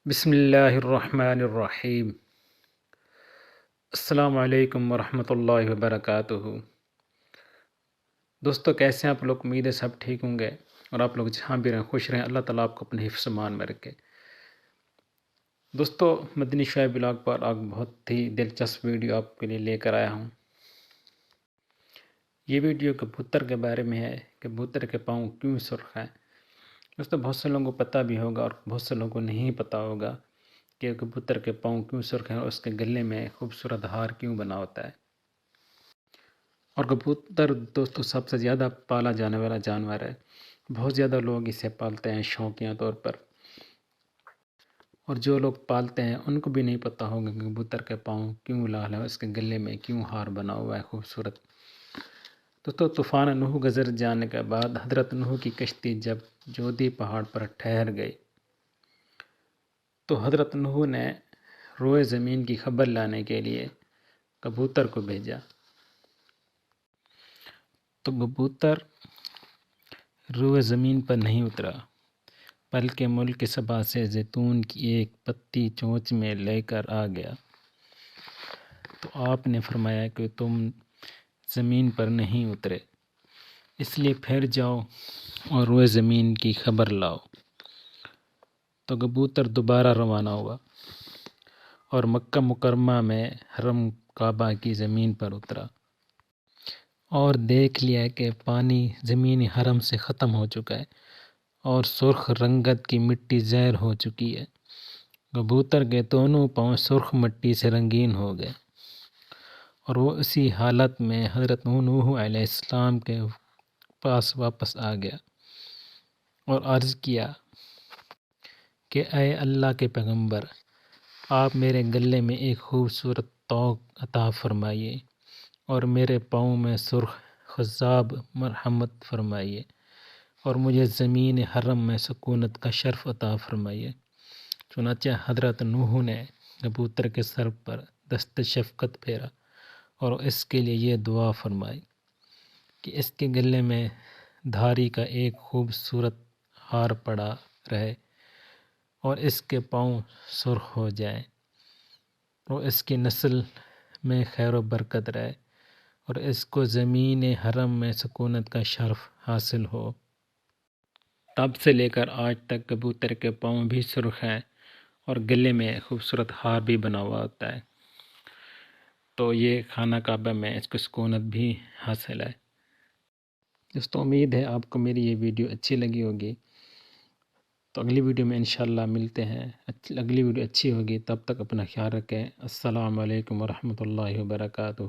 بسم اللہ الرحمن الرحیم۔ السلام علیکم ورحمۃ اللہ وبرکاتہ۔ دوستو کیسے ہیں آپ لوگ؟ امید ہے سب ٹھیک ہوں گے اور آپ لوگ جہاں بھی رہیں خوش رہیں، اللہ تعالیٰ آپ کو اپنے حفظ و امان میں رکھے۔ دوستو مدنی شعیب بلاگ پر آج بہت ہی دلچسپ ویڈیو آپ کے لیے لے کر آیا ہوں۔ یہ ویڈیو کبوتر کے بارے میں ہے، کبوتر کے پاؤں کیوں سرخ ہیں۔ دوستو بہت سے لوگوں کو پتہ بھی ہوگا اور بہت سے لوگوں کو نہیں پتہ ہوگا کہ کبوتر کے پاؤں کیوں سرخ ہیں اور اس کے گلے میں خوبصورت ہار کیوں بنا ہوتا ہے۔ اور کبوتر دوستو سب سے زیادہ پالا جانے والا جانور ہے۔ بہت زیادہ لوگ اسے پالتے ہیں شوقیہ طور پر، اور جو لوگ پالتے ہیں ان کو بھی نہیں پتہ ہوگا کہ کبوتر کے پاؤں کیوں لال ہے، اس کے گلے میں کیوں ہار بنا ہوا ہے خوبصورت۔ دوستو طوفان نوح گزر جانے کے بعد حضرت نوح کی کشتی جب جودی پہاڑ پر ٹھہر گئی تو حضرت نوح نے روئے زمین کی خبر لانے کے لیے کبوتر کو بھیجا۔ تو کبوتر روئے زمین پر نہیں اترا، بلکہ ملک سبا سے زیتون کی ایک پتی چونچ میں لے کر آ گیا۔ تو آپ نے فرمایا کہ تم زمین پر نہیں اترے، اس لیے پھر جاؤ اور روئے زمین کی خبر لاؤ۔ تو کبوتر دوبارہ روانہ ہوا اور مکہ مکرمہ میں حرم کعبہ کی زمین پر اترا اور دیکھ لیا کہ پانی زمین حرم سے ختم ہو چکا ہے اور سرخ رنگت کی مٹی زہر ہو چکی ہے۔ کبوتر کے دونوں پاؤں سرخ مٹی سے رنگین ہو گئے اور وہ اسی حالت میں حضرت نوح علیہ السلام کے پاس واپس آ گیا اور عرض کیا کہ اے اللہ کے پیغمبر، آپ میرے گلے میں ایک خوبصورت طوق عطا فرمائیے اور میرے پاؤں میں سرخ خضاب مرحمت فرمائیے اور مجھے زمین حرم میں سکونت کا شرف عطا فرمائیے۔ چنانچہ حضرت نوح نے کبوتر کے سر پر دست شفقت پھیرا اور اس کے لیے یہ دعا فرمائی کہ اس کے گلے میں دھاری کا ایک خوبصورت ہار پڑا رہے اور اس کے پاؤں سرخ ہو جائیں اور اس کی نسل میں خیر و برکت رہے اور اس کو زمین حرم میں سکونت کا شرف حاصل ہو۔ تب سے لے کر آج تک کبوتر کے پاؤں بھی سرخ ہیں اور گلے میں خوبصورت ہار بھی بنا ہوا ہوتا ہے۔ تو یہ خانہ کعبہ میں اس کو سکونت بھی حاصل ہے۔ دوستو امید ہے آپ کو میری یہ ویڈیو اچھی لگی ہوگی، تو اگلی ویڈیو میں انشاءاللہ ملتے ہیں۔ اگلی ویڈیو اچھی ہوگی، تب تک اپنا خیال رکھیں۔ السلام علیکم ورحمۃ اللہ وبرکاتہ۔